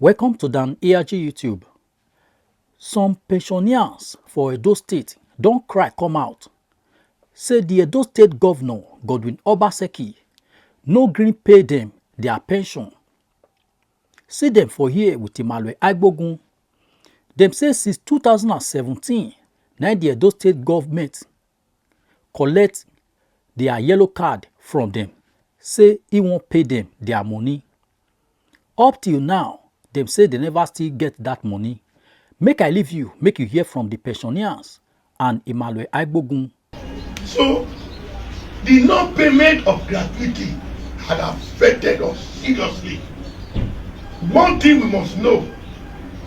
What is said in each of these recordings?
Welcome to Dan ARG YouTube. Some pensioners for Edo State don't cry come out. Say the Edo State Governor, Godwin Obaseki, no green pay them their pension. See them for here with Imalwe Agbogun. Them say since 2017, now the Edo State government collect their yellow card from them. Say he won't pay them their money. Up till now, them say they never still get that money. Make I leave you, make you hear from the pensioners and Imalwe Agbogun. So, the non-payment of gratuity had affected us seriously. One thing we must know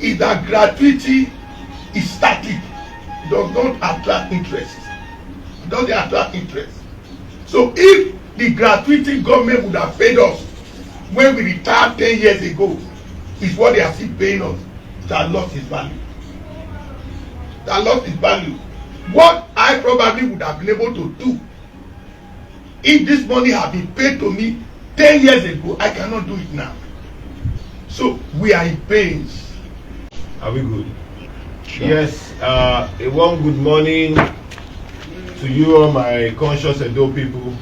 is that gratuity is static. It does not attract interest. It doesn't attract interest. So if the gratuity government would have paid us when we retired 10 years ago, is what they are still paying us, that lost its value. That lost its value. What I probably would have been able to do if this money had been paid to me 10 years ago, I cannot do it now. So we are in pains. Are we good? Sure. Yes, a warm good morning to you all my conscious Edo people.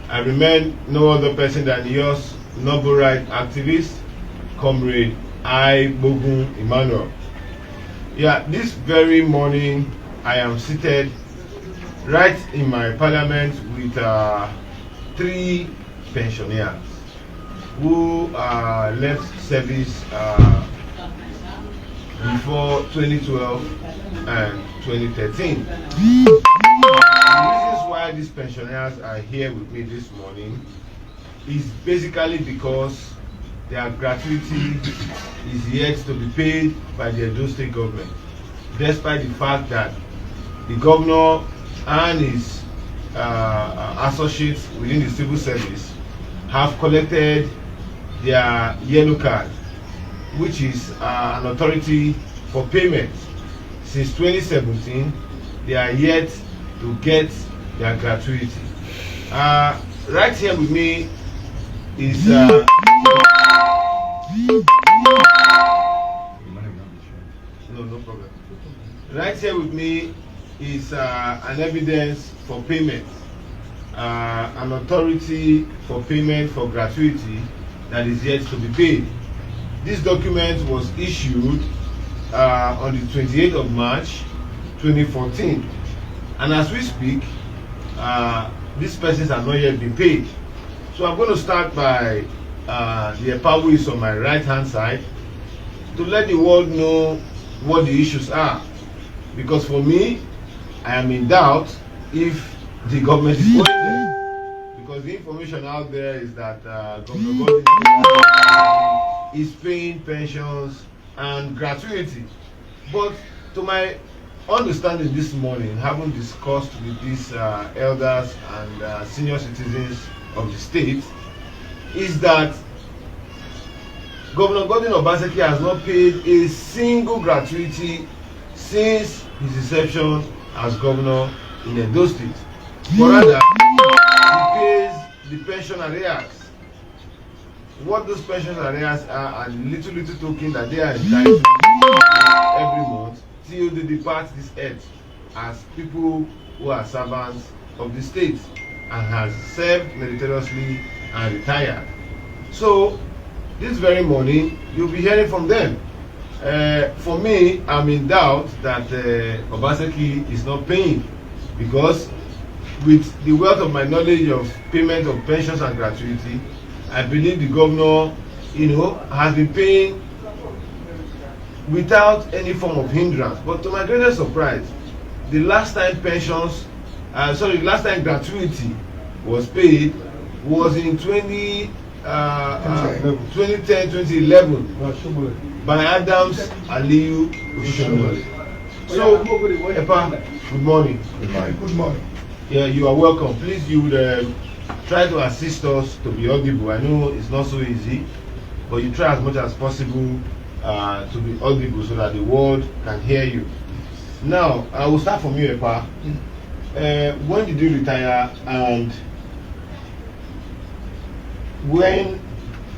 I remain no other person than yours, noble right activist, comrade Bogun Emmanuel. Yeah, this very morning I am seated right in my parliament with 3 pensioners who left service before 2012 and 2013. The reasons why these pensioners are here with me this morning is basically because their gratuity is yet to be paid by the Edo State government, despite the fact that the governor and his associates within the civil service have collected their yellow card, which is an authority for payment. Since 2017, they are yet to get their gratuity. Right here with me is no problem. Right here with me is an evidence for payment, an authority for payment for gratuity that is yet to be paid. This document was issued on the 28th of March 2014, and as we speak, these persons have not yet been paid. So I'm going to start by the EPA who is on my right hand side to let the world know what the issues are, because for me, I am in doubt if the government is owing them, because the information out there is that Governor Godwin is paying pensions and gratuity. But to my understanding this morning, having discussed with these elders and senior citizens of the state, is that Governor Godwin Obaseki has not paid a single gratuity since his inception as governor in Edo State. But rather, he pays the pension arrears. What those pension arrears are little token that they are entitled to every month till they depart this earth as people who are servants of the state and has served meritoriously and retired. So this very morning you'll be hearing from them. For me, I'm in doubt that Obaseki is not paying, because with the wealth of my knowledge of payment of pensions and gratuity, I believe the governor, has been paying without any form of hindrance. But to my greatest surprise, the last time last time gratuity was paid was in 2010, 2011 by Adams Aliyu Oshomole. So, Epa, good morning. Good morning. Good morning. Yeah, you are welcome. Please, you would try to assist us to be audible. I know it's not so easy, but you try as much as possible to be audible so that the world can hear you. Now, I will start from you, Epa. When did you retire, and when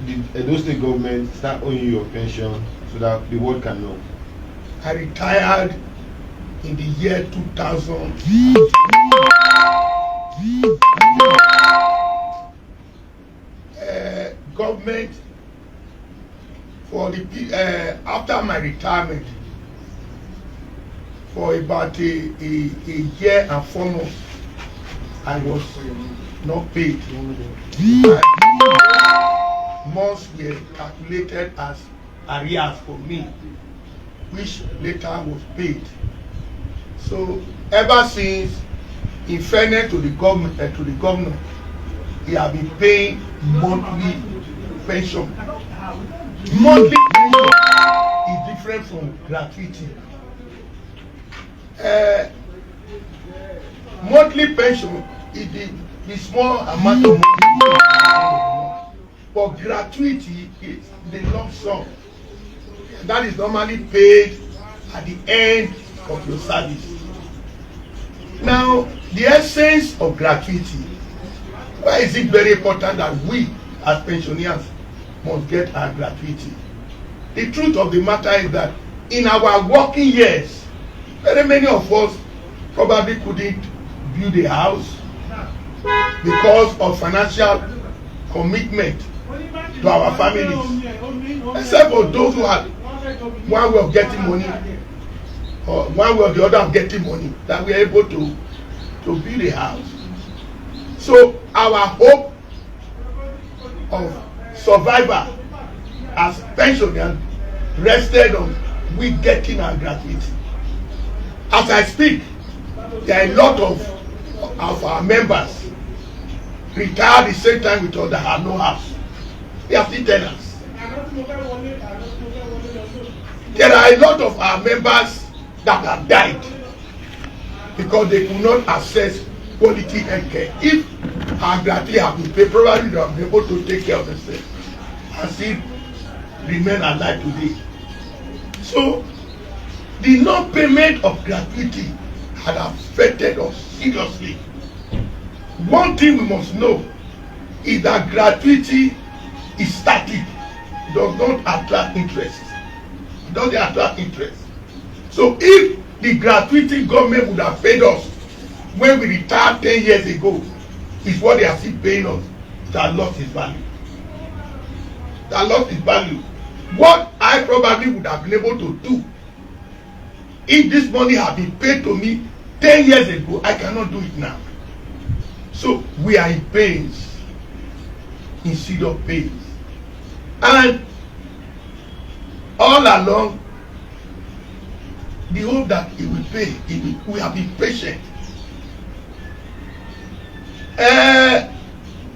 the Edo State government start owing you your pension so that the world can know? I retired in the year 2000. Government for the after my retirement for about a year and 4 months I was not paid. Months were calculated as arrears for me, which later was paid. So ever since, in fairness to the governor, he has been paying monthly pension. Monthly pension is different from gratuity. Monthly pension is the small amount of money, but gratuity is the lump sum. That is normally paid at the end of your service. Now, the essence of gratuity, why is it very important that we as pensioners must get our gratuity? The truth of the matter is that in our working years, very many of us probably couldn't build a house because of financial commitment to our families, except for those who had one way of getting money or one way or the other of getting money, that we are able to build a house. So our hope of survival as pensioners rested on we getting our gratuity. As I speak, there are a lot of our members retired the same time with us that have no house. They are still tenants. There are a lot of our members that have died because they could not access quality health care. If our gratuity have been paid, probably they have been able to take care of themselves and still remain alive today. So the non-payment of gratuity had affected us seriously. One thing we must know is that gratuity is static. It does not attract interest. It doesn't attract interest. So if the gratuity government would have paid us when we retired 10 years ago, is what they are still paying us, that lost its value. That lost its value. What I probably would have been able to do if this money had been paid to me 10 years ago, I cannot do it now. So we are in pains instead of pains. And all along, the hope that he will pay, we have been patient.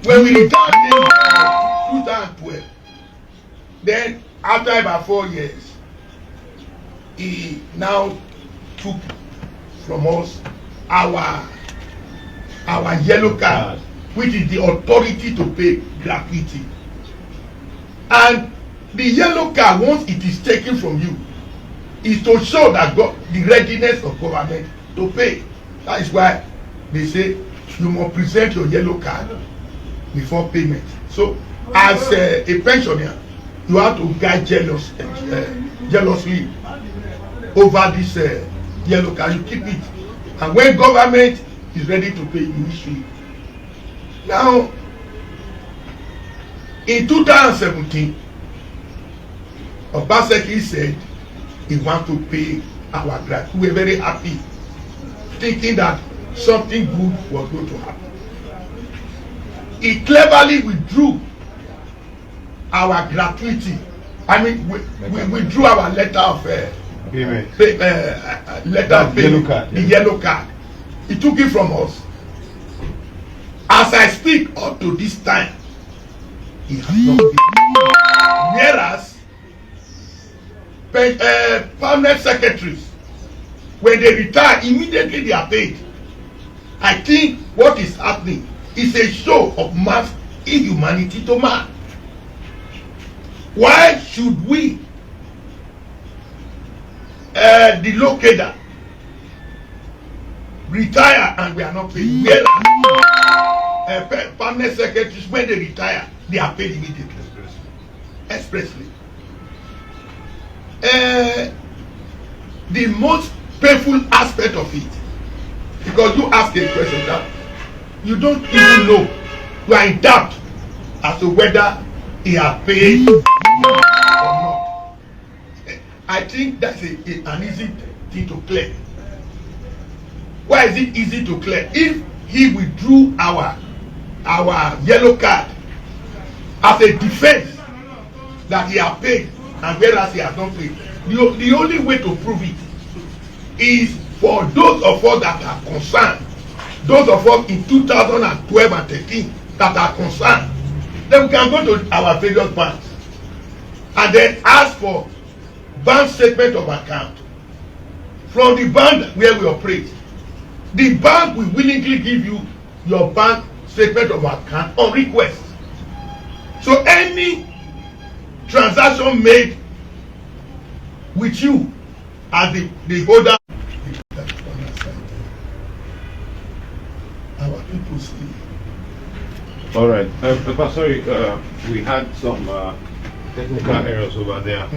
When we retired in 2012, then after about 4 years, he now took from us our yellow card, which is the authority to pay gratuity. And the yellow card, once it is taken from you, is to show that the readiness of government to pay. That is why they say you must present your yellow card before payment. So as a pensioner, you have to guide jealously over this yellow card. You keep it, and when government is ready to pay, you issue it. Now, in 2017, Obaseki said he wants to pay our grant. We were very happy, thinking that something good was going to happen. He cleverly withdrew our gratuity. I mean, we withdrew our letter of payment. Letter of payment, the yellow card. He took it from us. As I speak up to this time, he has not paid. Whereas permanent secretaries, when they retire, immediately they are paid. I think what is happening is a show of mass inhumanity to man. Why should we, the locator, retire and we are not paid? Whereas permanent secretaries, when they retire, they are paid immediately. expressly. The most painful aspect of it, because you ask a question that you don't even know, you are in doubt as to whether he has paid or not. I think that's an easy thing to clear. Why is it easy to clear? If he withdrew our yellow card as a defense that he has paid and whereas he has not paid, the only way to prove it is for those of us that are concerned, those of us in 2012 and 13 that are concerned, then we can go to our various banks and then ask for bank statement of account from the bank where we operate. The bank will willingly give you your bank statement of account on request. So any transaction made with you as the holder, our people sleep. All right, Papa, sorry, we had some technical errors over there,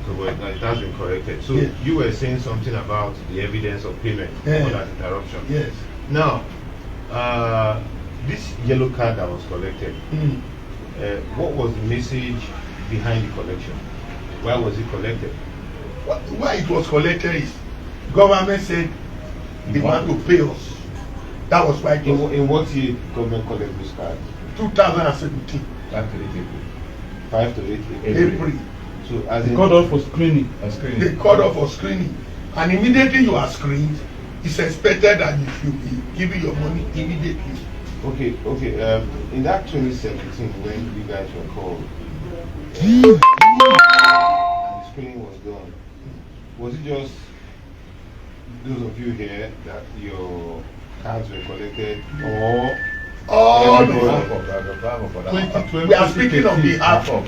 so it has been corrected. So you were saying something about the evidence of payment for that interruption. Yes. Now, this yellow card that was collected, what was the message behind the collection? Why was it collected? Why it was collected is government said they want to pay us. That was why it was. In what year government collected this card? 2017. 5 to 8 April. 5 to 8 April. April. So as in cut off for screening. They cut off for screening, and immediately you are screened, it's expected that you should be giving your money immediately. Okay. In that 2017 when you guys were called, and the screening was done, was it just those of you here that your cards were collected, or All of we are 2020, speaking on behalf of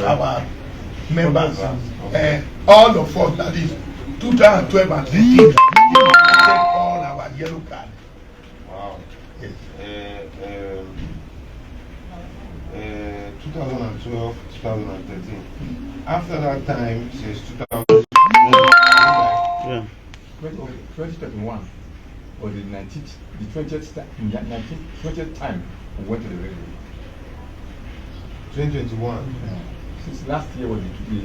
our members, all of us, that is 2012 and 13, take all our yellow card. wow. Yes. 2012, 2013. After that time, since 2000, Yeah. 2021 or the 19th, the 20th time we went to the railway. 2021. Since last year was the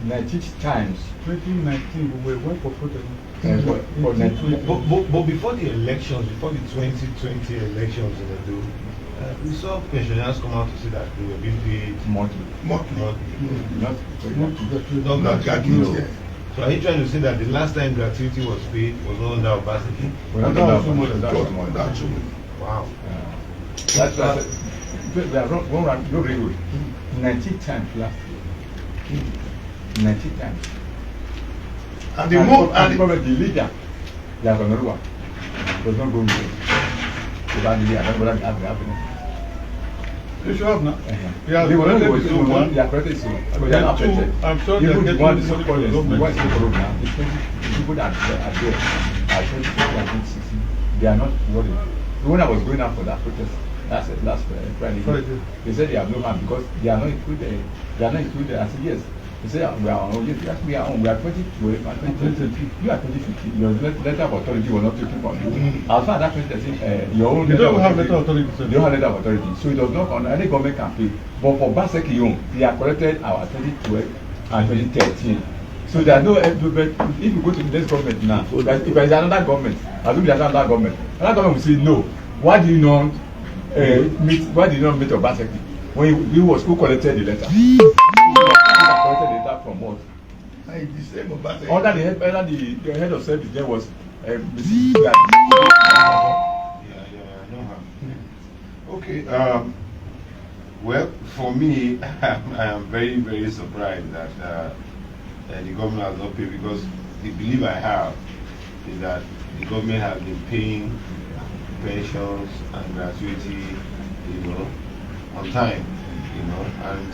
19th times. 2019, we went for protest. For 19th. But before the elections, before the 2020 elections in Edo, we saw pensioners come out to say that they were being paid Monthly. Monthly. Not gratuity. gratuity. So are you trying to say that the last time gratuity was paid was not under Obaseki? We're not That's talking about so that. much. That's true. Wow. That's we are one round, no railway. 19 times last year. 19 times. And the more and and the leader, there's another one. Does not go away. So that the other one happening. They should have now. Yeah, They were one not was able to do one. they are corrected so. But they Then are not two, affected. I'm sure they are Even getting the one money so from called the the government. one so called now, the people that are there are 24 and 16. They are not worried. The one that was going out for that protest last Friday, they said they have no harm because they are not included. They are not included. I said yes. They said we are on. Yes, we are on. We are 2012 and 2020. You are 2015. Your letter of authority was not taken from you. As far as that protest, your own You letter don't of have authority. letter of authority. They don't have letter of authority, so it does not on any government can pay. But for Baseki own, they are collected our 2012 and 2013. So there are no if you go to the next government now, if there is another government, assume there is another government will say no. Why do you not meet Obaseki when he was who collected the letter? Collected the letter from what? the same about Under the head of service there was Mrs. Yeah, no harm. Okay. Well, for me, I am very, very surprised that the government has not paid, because the belief I have is that the government has been paying pensions and gratuity, on time, and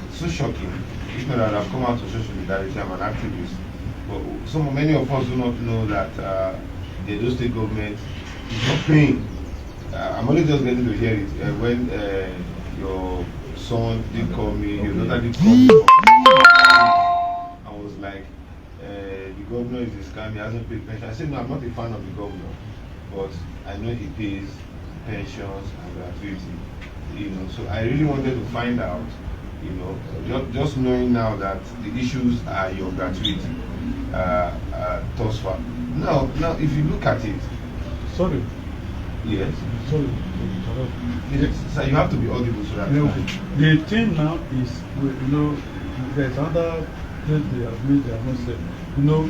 it's so shocking. If not, that I've come out to social solidarity, I'm an activist, but many of us do not know that the Edo State government is not paying. I'm only just getting to hear it when your son did call me, his daughter did call me. I was like, the governor is a scam, he hasn't paid pension. I said, no, I'm not a fan of the governor, but I know he pays pensions and gratuity. You know, so I really wanted to find out, you know, just knowing now that the issues are your gratuity thus far. Now, if you look at it, Sorry. yes, Sorry. yes, so you have to be audible so that. You know, the thing now is, you know, there's other things they have made, they have not said. You know,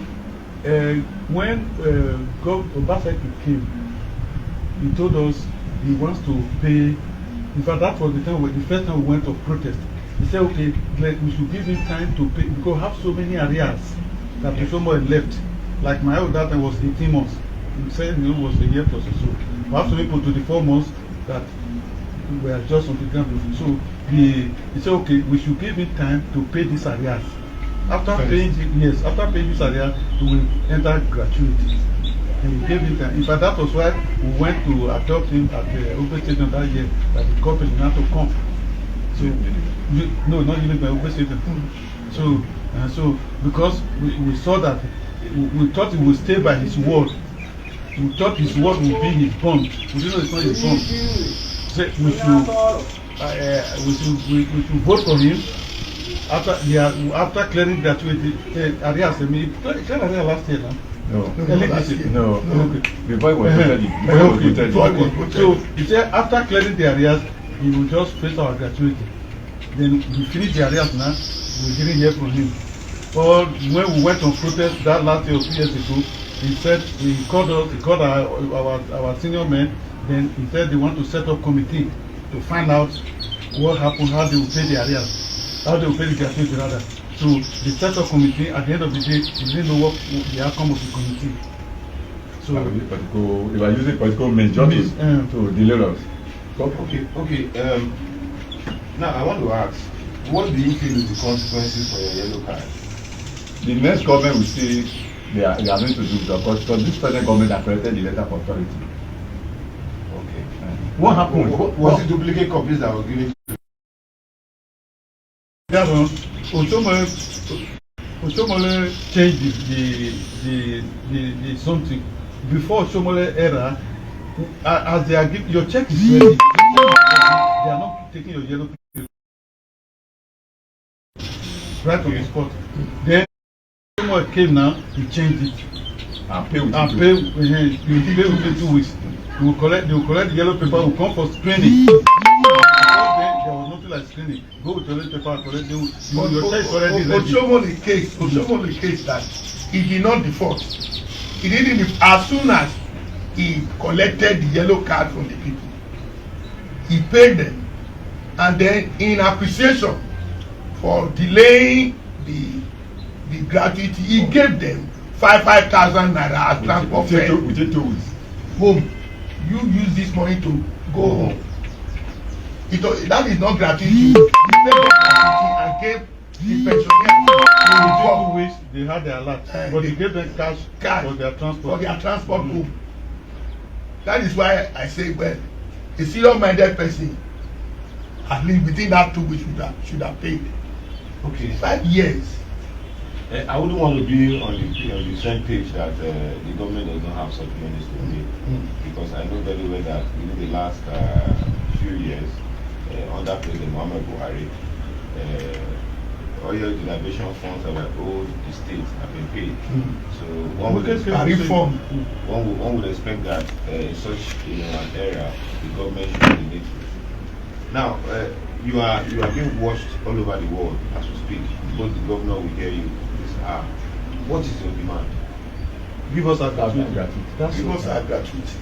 when Obaseki came, he told us he wants to pay. In fact, that was the time the first time we went to protest. He said, okay, we should give him time to pay because we have so many arrears that the someone left. Like my old dad was 18 months. He said it was a year plus or so. We have to be put to the 4 months that we are just on the ground. So he said, okay, we should give him time to pay these arrears. After paying this arrears, he will enter gratuity. And he gave him time. In fact, that was why we went to adopt him at the Obe Stadium that year, that the company had to come. So, no, not even by Obe Stadium. So because we saw that, we thought he would stay by his word. We thought his word would be his bond. We didn't know it's not his bond. So we should vote for him after clearing gratuity. Arias, I mean, cleared Arias last year now. No. Okay. Before it was voted. So he said after clearing the areas, he will just face our gratuity. Then we finished the areas now, we didn't hear from him. Or when we went on protest that last year or 2 years ago, he said he called our senior men, then he said they want to set up committee to find out what happened, how they will pay the areas, how they will pay the gratuity rather. So the set up committee at the end of the day, we didn't know what the outcome of the committee. So they were using political majorities to delay us. Okay. Now I want to ask, what do you feel is the consequences for your yellow card? The next government will see they are going to do because this present government has collected the letter of authority. Okay. What happened? Was it duplicate copies that were given? Yeah, well, Oshomole changed the something. Before Oshomole era, as they are giving, your check is ready. They are not taking your yellow paper right on the spot. Then Oshomole came now, he changed it. And pay with you pay within 2 weeks. They will collect the yellow paper, will come for screening. There was nothing like screening. Go with toilet paper and collect your check is already ready. Oshomole case that he did not default. He didn't as soon as he collected the yellow card from the people, he paid them, and then in appreciation for delaying the gratuity, he gave them 5,000 naira as transport fare. Within 2 weeks. Home, you use this money to go home. That is not gratuity. He paid the gratuity and gave the pensioners. Within 2 weeks, they had their alert, but he gave them cash for their transport. Home. That is why I say, well, a serious-minded person, at least within that 2 weeks, should have paid. Okay. 5 years. I wouldn't want to be on the same page that the government does not have such monies to pay, because I know very well that within the last few years, under President Muhammad Buhari, oil derivation funds that were owed the state have been paid. So one would expect that in such an area, the government should be made. Now, you are being watched all over the world as we speak. Both the governor will hear you. What is your demand? Give us our gratuity. Give us our gratuity.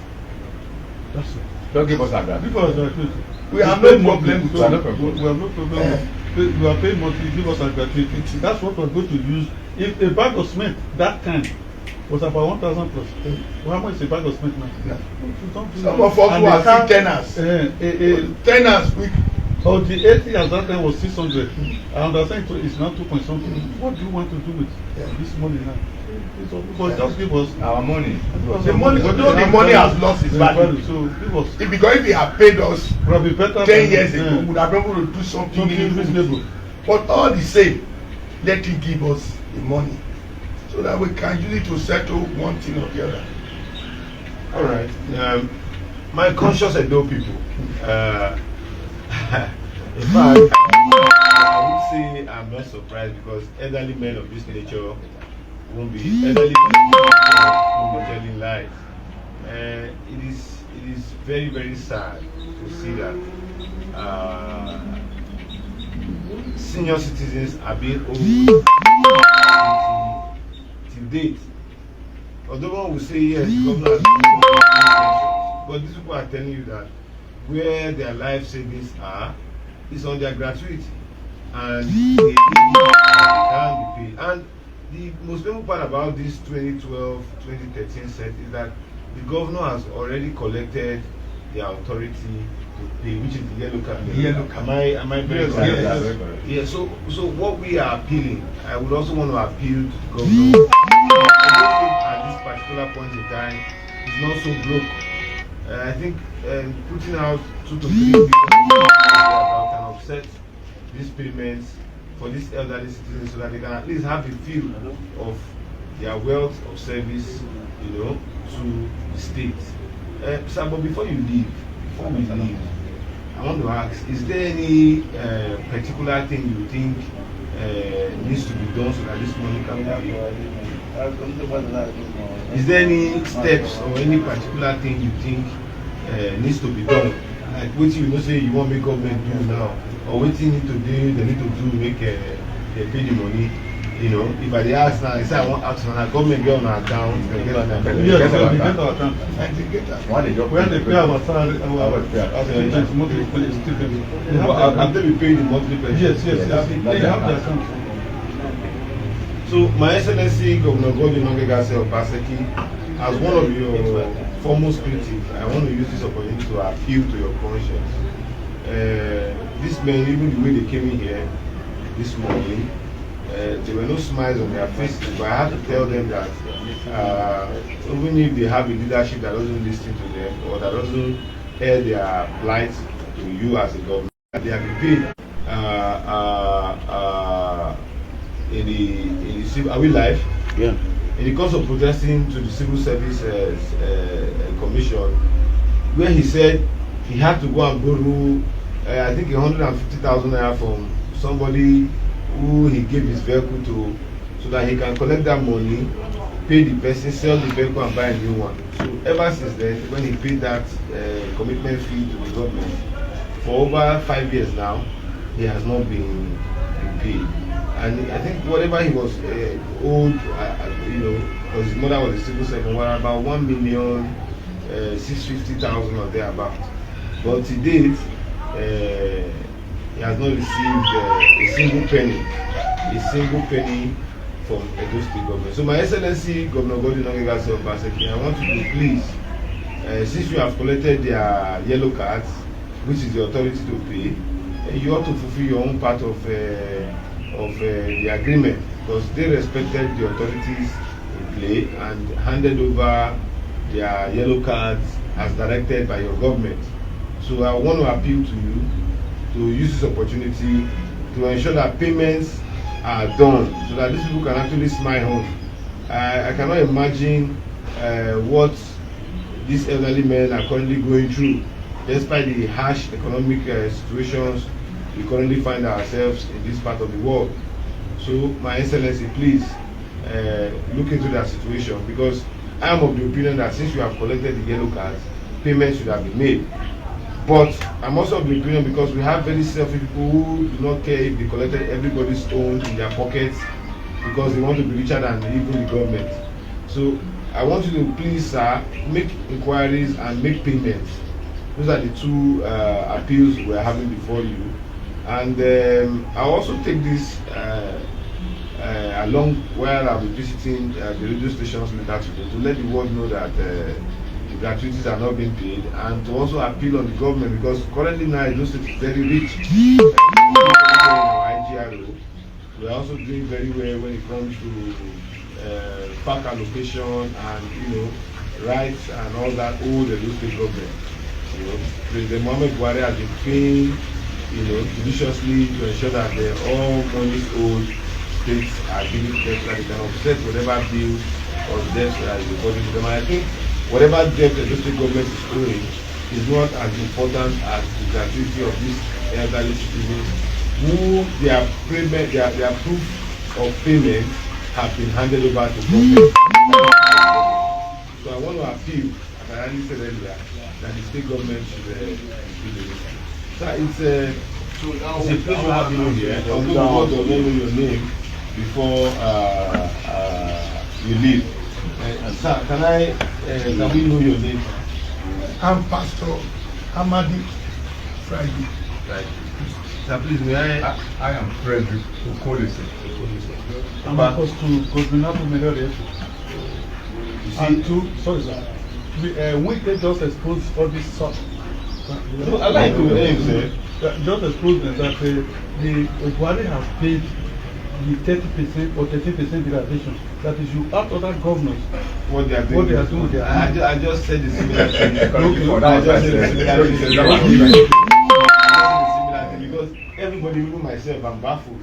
That's it. Don't give us our gratuity. Give us our gratuity. We have no problem. We have no problem. We are paying monthly. Give us our gratuity. That's what we're going to use. If a bag of cement that time was about 1,000 plus, how much is a bag of cement now? Some of us who are still tenants. Tenants, But the 80 at that time was 600. I understand it's now 2 point something. What do you want to do with this money now? But just give us our money. The money, although the money has lost its value. So give us. Because if they had paid us Probably better 10 years ago, we would have been able to do something reasonable. But all the same, let him give us the money so that we can use it to settle one thing or the other. All right. My conscious Edo people. In fact, I would say I'm not surprised because elderly men of this nature won't be elderly men won't be telling lies. It is very, very sad to see that senior citizens are being owed till date. Although one will say yes, the governor has given pensions, but these people are telling you that where their life savings are is on their gratuity, and they can't be paid. And the most painful part about this 2012-2013 set is that the governor has already collected the authority to pay, which is the yellow card. Am I very correct? Yes. So what we are appealing, I would also want to appeal to the governor. At this particular point in time, is not so broke. I think putting out 2 to 3 billion can offset these payments for these elderly citizens so that they can at least have a feel of their wealth of service, to the state. Sir, but before we leave, I want to ask, is there any particular thing you think needs to be done so that this money can be paid? Is there any steps or any particular thing you think needs to be done? Like what you say you want make government do now, or what you need to do, they need to do make they pay the money. If I ask now, I say I want ask now, government get on our account, they get on our account. Yes, they get our account. When they pay our salary, our monthly stipend. After we pay the monthly pension. Yes. They have the account. So, My Excellency Governor Godwin Nongegase Obaseki, as one of your foremost critics, I want to use this opportunity to appeal to your conscience. These men, even the way they came in here this morning, there were no smiles on their faces, but I have to tell them that even if they have a leadership that doesn't listen to them or that doesn't air their plight to you as a government, they have been paid in the civil. Are we live? Yeah. In the course of protesting to the Civil Service Commission, where he said he had to go and borrow, I think 150,000 naira from somebody who he gave his vehicle to, so that he can collect that money, pay the person, sell the vehicle and buy a new one. So ever since then, when he paid that commitment fee to the government, for over 5 years now, he has not been paid. And I think whatever he was owed, because his mother was a civil servant, were about 1,650,000 or thereabout. But to date, he has not received a single penny from Edo State government. So, My Excellency Governor Godwin Nongegase Obaseki, I want you to please, since you have collected their yellow cards, which is the authority to pay, you ought to fulfill your own part of the agreement, because they respected the authorities in play and handed over their yellow cards as directed by your government. So I want to appeal to you to use this opportunity to ensure that payments are done so that these people can actually smile home. I cannot imagine what these elderly men are currently going through, despite the harsh economic situations we currently find ourselves in this part of the world. So, My Excellency, please look into that situation, because I am of the opinion that since you have collected the yellow cards, payments should have been made. But I'm also of the opinion, because we have very selfish people who do not care if they collected everybody's own in their pockets because they want to be richer than even the government. So I want you to please, sir, make inquiries and make payments. Those are the two appeals we are having before you. And I'll also take this along while I'll be visiting the radio stations later today to let the world know that the gratuities are not being paid, and to also appeal on the government, because currently now Edo State is very rich. IGRO, we are also doing very well when it comes to park allocation and rights and all that old Edo State government. President Mohammed Buhari has been paying judiciously to ensure that all monies owed states are given to them so that they can offset whatever bills or debts that is reported to them. And I think whatever debt the state government is owing is not as important as the gratuity of these elderly citizens who their payment, their proof of payment have been handed over to government. So I want to appeal, as I already said earlier, that the state government should do this. So it's a pleasure having you here. I'm going to know your name before you leave. Sir, can we know your name? I'm Pastor Amadi Friday. Right. Sir, please, may I am Frederick Okolese. I'm Apostle Godwinato Melode. And sorry sir, we just expose all this stuff. I like your name, sir. Just expose that the Buhari has paid the 30% or 13% derivation. That is, you ask other governors what they are doing. With their I just said the similar thing. I just said the similar thing. Because everybody, even myself, I'm baffled.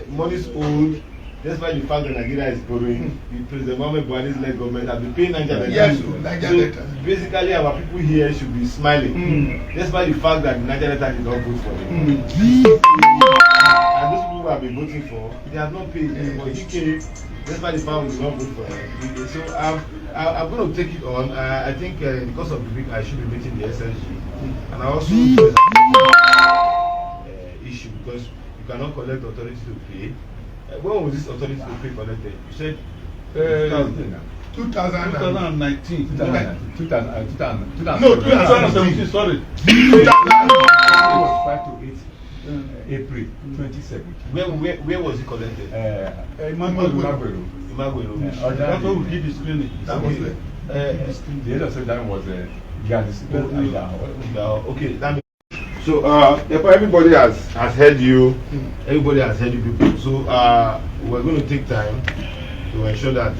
Money is owed. Despite the fact that Nigeria is borrowing, the President Mohammed Buhari's led government have been paying Nigeria. Yes, so basically, our people here should be smiling, despite the fact that Nigeria did not vote for them. And those people who have been voting for, they have not paid. But he came, despite the fact we did not vote for them. So I'm going to take it on. I think because of the week, I should be meeting the SSG, and I also issue because you cannot collect authority to pay. When was this authority to pay collected? You said 2019. No, 2017, sorry. It was 5 to 8 April 2017. Where was it collected? Imagwero. That's what we did the screening. That was the other side that was okay, that means. So everybody has heard you. Everybody has heard you people. So we're going to take time to ensure that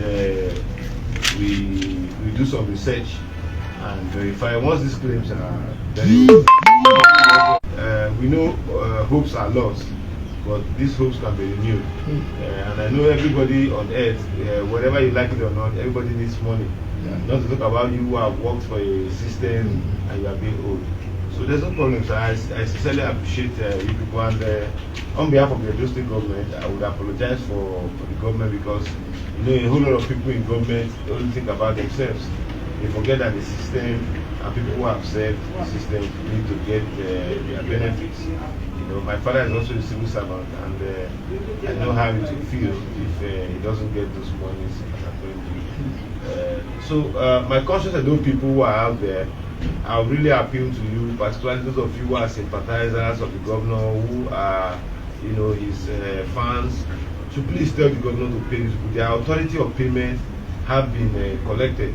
we do some research and verify once these claims are verified. We know hopes are lost, but these hopes can be renewed. And I know everybody on earth, whether you like it or not, everybody needs money. Not to talk about you who have worked for a system and you are being owed. So there's no problem, sir. I sincerely appreciate you people, and on behalf of the Edo State government, I would apologize for the government because a whole lot of people in government only think about themselves. They forget that the system and people who have served the system need to get their benefits. My father is also a civil servant, and I know how it will feel if he doesn't get those monies as so my conscience and those people who are out there, I would really appeal to you, particularly those of you who are sympathizers of the governor, who are, his fans, to please tell the governor to pay this. The authority of payment have been collected,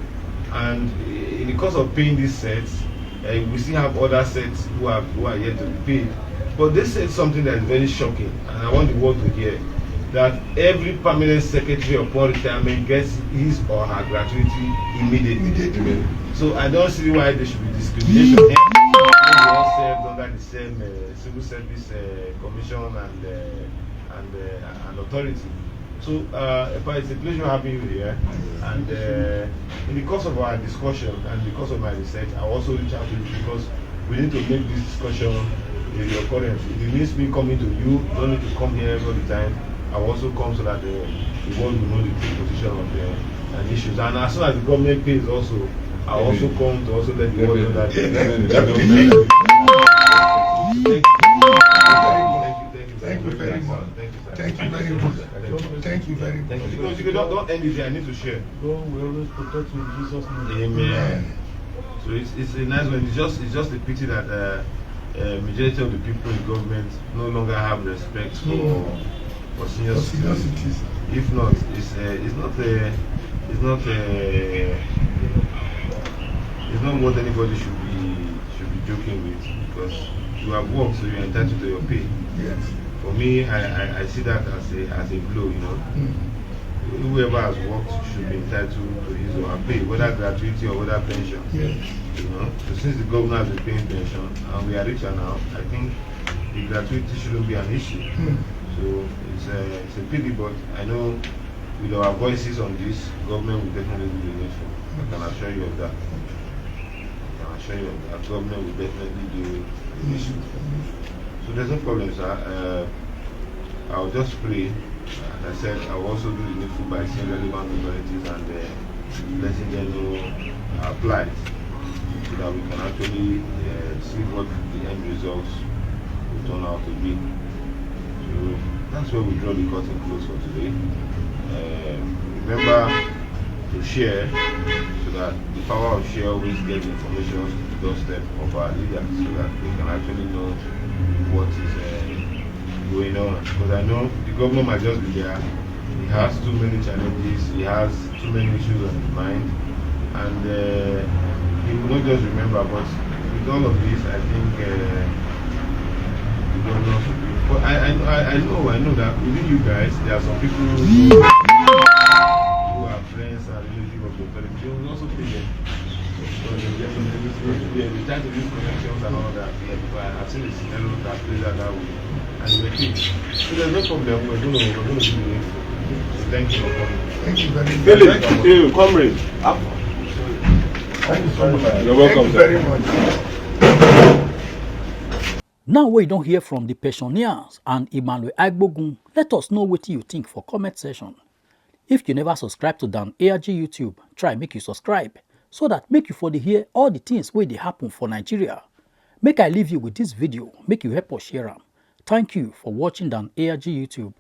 and in the course of paying these sets, we still have other sets who are yet to be paid. But they said something that is very shocking, and I want the world to hear, that every permanent secretary upon retirement gets his or her gratuity immediately. So I don't see why there should be discrimination. We all served under the same civil service commission and authority. So it's a pleasure having you here. And in the course of our discussion and because of my research, I also reach out to you because we need to make this discussion in your current. If it means me coming to you, you don't need to come here all the time. I will also come so that the world will know the true position of the issues. And as soon as the government pays also, I will also come to also let the world know that Thank you very much. Thank you very much. Thank you very much. Because you don't end it here, I need to share. God will always protect you in Jesus' name. Amen. So it's a nice one. It's just a pity that majority of the people in government no longer have respect for senior citizens. If not, it's not it's not what anybody should be joking with, because you have worked, so you're entitled to your pay. Yes. For me, I see that as a blow, you know. Whoever has worked should be entitled to his or her pay, whether gratuity or whether pension. Yes. You know, so since the governor has been paying pension and we are richer now, I think the gratuity shouldn't be an issue. So it's a pity, but I know with our voices on this, government will definitely do the needful. I can assure you of that. Government will definitely do the needful. So there's no problem, sir. I'll just pray. As I said, I'll also do the needful by seeing relevant authorities and letting them know our plight, so that we can actually see what the end results will turn out to be. So that's where we draw the curtain close for today. Remember to share, so that the power of share always gets information to the doorstep of our leaders, so that they can actually know what is going on. Because I know the governor might just be there, he has too many challenges, he has too many issues on his mind, and he will not just remember. But with all of this, I think the governor should be. But I know that within you guys, there are some people who are friends and relatives of the authority. They will also pay them. So they try to use connections and all that. Yeah, I've seen a scenario that plays out that way. And we're kids. So there's no problem. We're going to do the needful. So thank you for coming. Thank you very much. Philip, hey, comrade. Thank you so much. You're welcome, Thank you very much. Now we don't hear from the pensioners and Emmanuel Agbogun, let us know what you think for comment section. If you never subscribe to Dan ARG YouTube, try make you subscribe, so that make you for the hear all the things where they happen for Nigeria. Make I leave you with this video, make you help us share them. Thank you for watching Dan ARG YouTube.